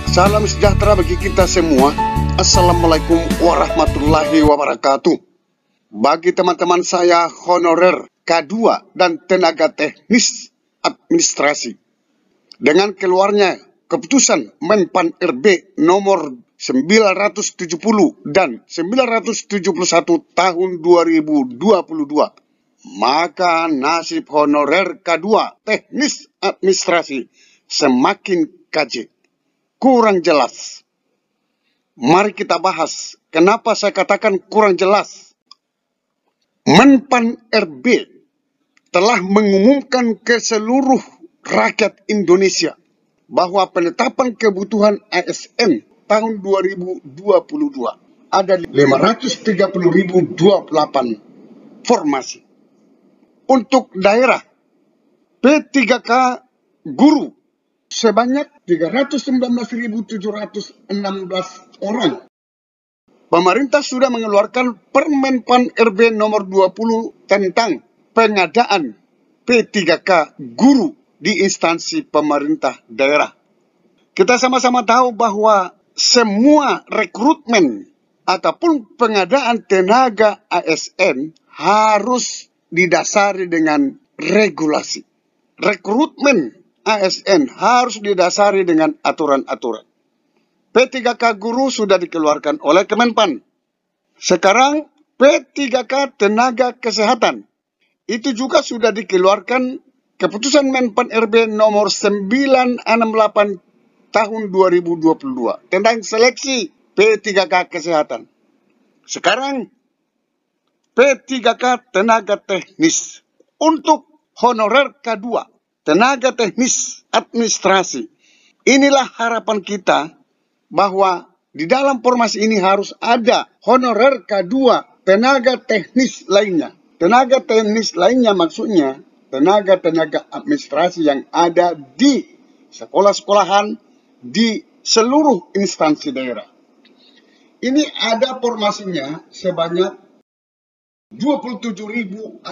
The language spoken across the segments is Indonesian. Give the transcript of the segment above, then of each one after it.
Salam sejahtera bagi kita semua. Assalamualaikum warahmatullahi wabarakatuh. Bagi teman-teman saya honorer K2 dan tenaga teknis administrasi, dengan keluarnya keputusan Menpan RB nomor 970 dan 971 tahun 2022, maka nasib honorer K2 teknis administrasi semakin kajik, kurang jelas. Mari kita bahas kenapa saya katakan kurang jelas. Menpan RB telah mengumumkan ke seluruh rakyat Indonesia bahwa penetapan kebutuhan ASN tahun 2022 ada 530.028 formasi. Untuk daerah, P3K guru sebanyak 319.716 orang. Pemerintah sudah mengeluarkan Permenpan RB nomor 20 tentang pengadaan P3K guru di instansi pemerintah daerah. Kita sama-sama tahu bahwa semua rekrutmen ataupun pengadaan tenaga ASN harus didasari dengan regulasi. Rekrutmen ASN harus didasari dengan aturan-aturan. P3K guru sudah dikeluarkan oleh Kemenpan. Sekarang P3K tenaga kesehatan itu juga sudah dikeluarkan keputusan Menpan RB nomor 968 tahun 2022 tentang seleksi P3K kesehatan. Sekarang P3K tenaga teknis untuk honorer K2 tenaga teknis administrasi. Inilah harapan kita bahwa di dalam formasi ini harus ada honorer K2 tenaga teknis lainnya. Tenaga teknis lainnya maksudnya tenaga-tenaga administrasi yang ada di sekolah-sekolahan di seluruh instansi daerah. Ini ada formasinya sebanyak 27.608.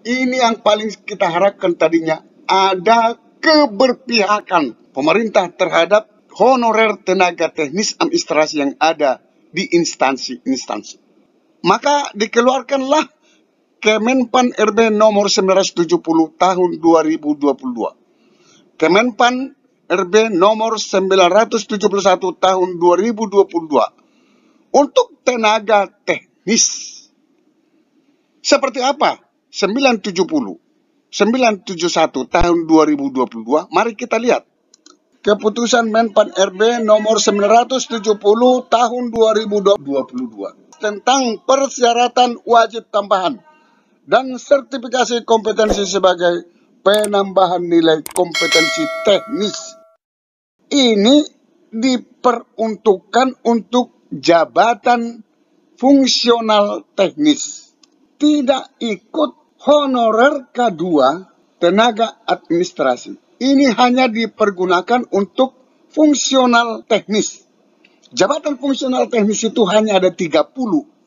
Ini yang paling kita harapkan tadinya, ada keberpihakan pemerintah terhadap honorer tenaga teknis administrasi yang ada di instansi-instansi. Maka dikeluarkanlah Kemenpan RB nomor 970 tahun 2022. Kemenpan RB nomor 971 tahun 2022 untuk tenaga teknis. Seperti apa? 970, 971 tahun 2022. Mari kita lihat. Keputusan Menpan RB nomor 970 tahun 2022 tentang persyaratan wajib tambahan dan sertifikasi kompetensi sebagai penambahan nilai kompetensi teknis. Ini diperuntukkan untuk jabatan fungsional teknis. Tidak ikut honorer K2 tenaga administrasi. Ini hanya dipergunakan untuk fungsional teknis. Jabatan fungsional teknis itu hanya ada 30.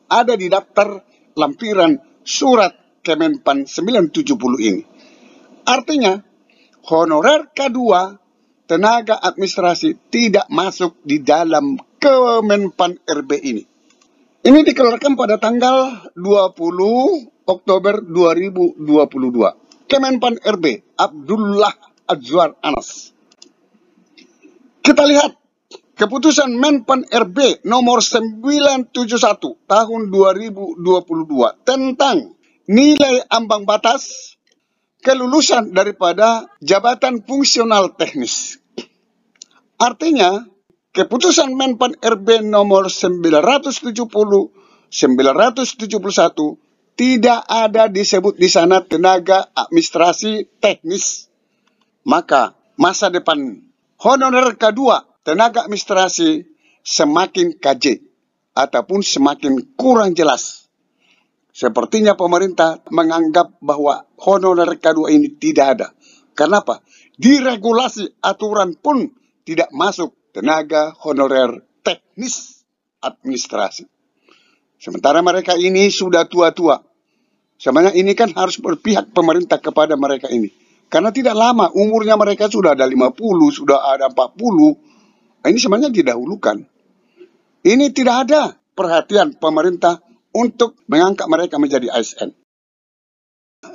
Ada di daftar lampiran surat Kemenpan 970 ini. Artinya, honorer K2 tenaga administrasi tidak masuk di dalam Kemenpan RB ini. Ini dikeluarkan pada tanggal 20 Oktober 2022. Kemenpan RB Abdullah Azwar Anas. Kita lihat keputusan Menpan RB nomor 971 tahun 2022 tentang nilai ambang batas kelulusan daripada jabatan fungsional teknis. Artinya, keputusan Menpan RB nomor 970, 971 tidak ada disebut di sana tenaga administrasi teknis. Maka masa depan honorer K2 tenaga administrasi semakin kajik ataupun semakin kurang jelas. Sepertinya pemerintah menganggap bahwa honorer K2 ini tidak ada. Kenapa? Di regulasi aturan pun tidak masuk tenaga honorer teknis administrasi. Sementara mereka ini sudah tua-tua. Sebenarnya ini kan harus berpihak pemerintah kepada mereka ini. Karena tidak lama, umurnya mereka sudah ada 50, sudah ada 40. Ini sebenarnya didahulukan. Ini tidak ada perhatian pemerintah untuk mengangkat mereka menjadi ASN.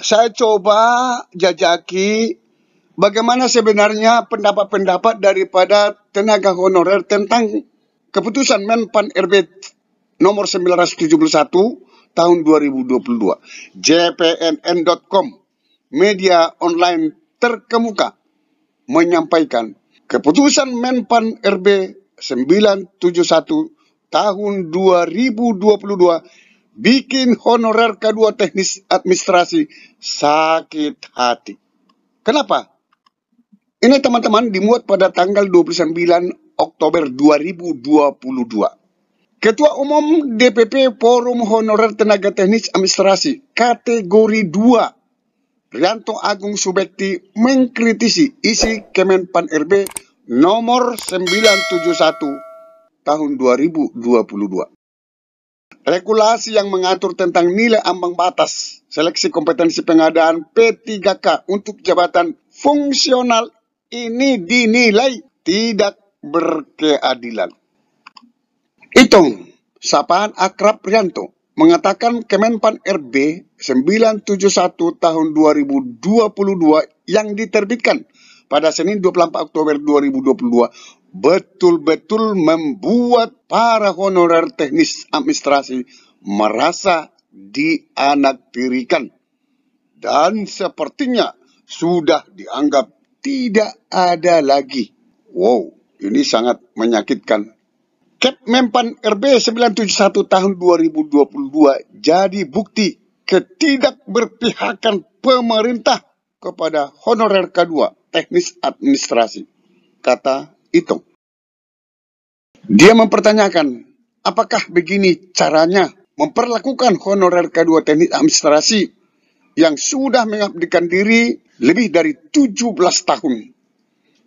Saya coba jajaki bagaimana sebenarnya pendapat-pendapat daripada tenaga honorer tentang keputusan Menpan RB nomor 971 tahun 2022. jpnn.com, media online terkemuka, menyampaikan keputusan Menpan RB 971 tahun 2022 bikin honorer K2 teknis administrasi sakit hati. Kenapa? Ini teman-teman dimuat pada tanggal 29 Oktober 2022. Ketua Umum DPP Forum Honorer Tenaga Teknis Administrasi kategori 2, Rianto Agung Subekti, mengkritisi isi Kemenpan RB nomor 971 tahun 2022. Regulasi yang mengatur tentang nilai ambang batas seleksi kompetensi pengadaan P3K untuk jabatan fungsional ini dinilai tidak berkeadilan. Itung, sapaan akrab Rianto, mengatakan Kemenpan RB 971 tahun 2022 yang diterbitkan pada Senin 24 Oktober 2022 betul-betul membuat para honorer teknis administrasi merasa dianaktirikan dan sepertinya sudah dianggap tidak ada lagi. Wow, ini sangat menyakitkan. Menpan RB 971 tahun 2022 jadi bukti ketidakberpihakan pemerintah kepada honorer K2 teknis administrasi, kata Itung. Dia mempertanyakan, apakah begini caranya memperlakukan honorer K2 teknik administrasi yang sudah mengabdikan diri lebih dari 17 tahun.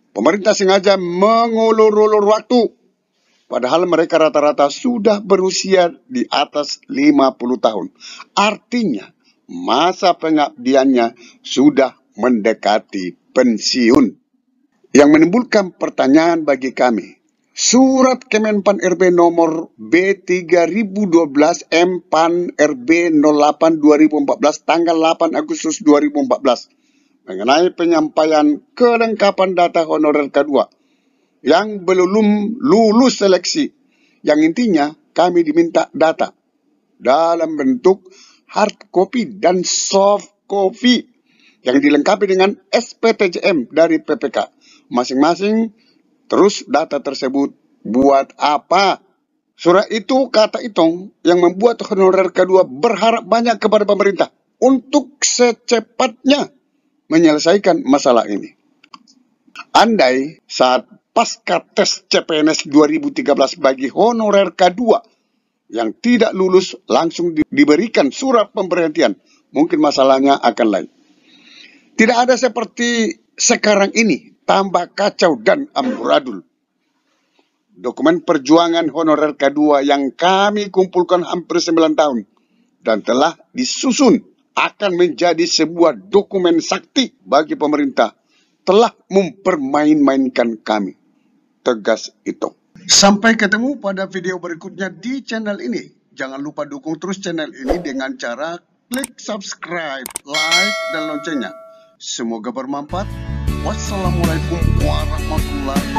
Pemerintah sengaja mengulur-ulur waktu, padahal mereka rata-rata sudah berusia di atas 50 tahun. Artinya, masa pengabdiannya sudah mendekati pensiun. Yang menimbulkan pertanyaan bagi kami, Surat Kemenpan RB nomor B3012 Empan RB 08 2014 tanggal 8 Agustus 2014 mengenai penyampaian kelengkapan data honorer K2 yang belum lulus seleksi, yang intinya kami diminta data dalam bentuk hard copy dan soft copy yang dilengkapi dengan SPTJM dari PPK masing-masing. Terus data tersebut buat apa? Surat itu, kata Itung, yang membuat honorer K2 berharap banyak kepada pemerintah untuk secepatnya menyelesaikan masalah ini. Andai saat pasca tes CPNS 2013 bagi honorer K2 yang tidak lulus langsung diberikan surat pemberhentian, mungkin masalahnya akan lain. Tidak ada seperti sekarang ini, tambah kacau dan amburadul. Dokumen perjuangan honorer K2 yang kami kumpulkan hampir 9 tahun dan telah disusun akan menjadi sebuah dokumen sakti bagi pemerintah telah mempermain-mainkan kami, tegas itu. Sampai ketemu pada video berikutnya di channel ini. Jangan lupa dukung terus channel ini dengan cara klik subscribe, like, dan loncengnya. Semoga bermanfaat. Wassalamualaikum warahmatullahi wabarakatuh.